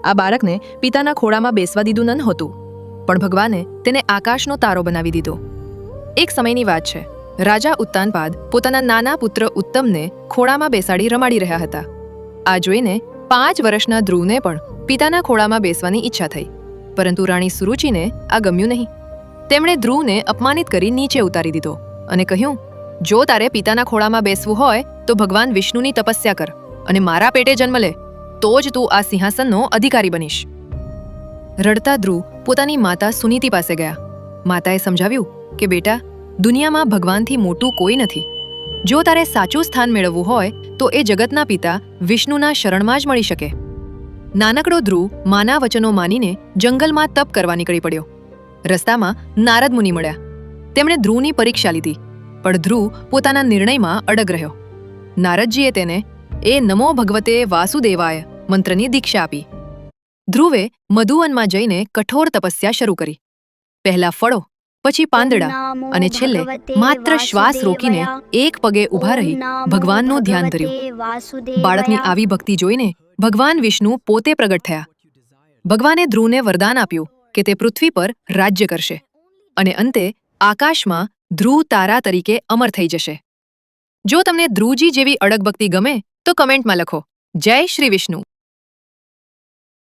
આ બાળકને પિતાના ખોળામાં બેસવા દીધું નહોતું, પણ ભગવાને તેને આકાશનો તારો બનાવી દીધો. એક સમયની વાત છે. રાજા ઉત્તાનપાદ પોતાના નાના પુત્ર ઉત્તમને ખોળામાં બેસાડી રમાડી રહ્યા હતા. આ જોઈને 5 વર્ષના ધ્રુવને પણ પિતાના ખોળામાં બેસવાની ઈચ્છા થઈ, પરંતુ રાણી સુરુચિને આ ગમ્યું નહીં. તેમણે ધ્રુવને અપમાનિત કરી નીચે ઉતારી દીધો અને કહ્યું, જો તારે પિતાના ખોળામાં બેસવું હોય તો ભગવાન વિષ્ણુની તપસ્યા કર અને મારા પેટે જન્મ લે, તો જ તું આ સિંહાસનનો અધિકારી બનીશ. રડતા ધ્રુવ પોતાની માતા સુનીતિ પાસે ગયા. માતાએ સમજાવ્યું કે બેટા, દુનિયામાં ભગવાનથી મોટું કોઈ નથી. જો તારે સાચું સ્થાન મેળવવું હોય તો એ જગતના પિતા વિષ્ણુના શરણમાં જ મળી શકે. નાનકડો ધ્રુવ માના વચનો માનીને જંગલમાં તપ કરવા નીકળી પડ્યો. રસ્તામાં નારદ મુનિ મળ્યા. તેમણે ધ્રુવની પરીક્ષા લીધી, પણ ધ્રુવ પોતાના નિર્ણયમાં અડગ રહ્યો. નારદજીએ તેને એ નમો ભગવતે વાસુદેવાય મંત્રની દીક્ષા આપી. ધ્રુવે મધુવનમાં જઈને કઠોર તપસ્યા શરૂ કરી. પહેલા ફળો, પછી પાંદડા અને છેલ્લે માત્ર શ્વાસ રોકીને એક પગે ઊભા રહી ભગવાનનું ધ્યાન ધર્યું. બાળકની આવી ભક્તિ જોઈને ભગવાન વિષ્ણુ પોતે પ્રગટ થયા. ભગવાને ધ્રુવને વરદાન આપ્યું કે તે પૃથ્વી પર રાજ્ય કરશે અને અંતે આકાશમાં ધ્રુવ તારા તરીકે અમર થઈ જશે. જો તમને ધ્રુવજી જેવી અડગ ભક્તિ ગમે તો કમેન્ટમાં લખો, જય શ્રી વિષ્ણુ.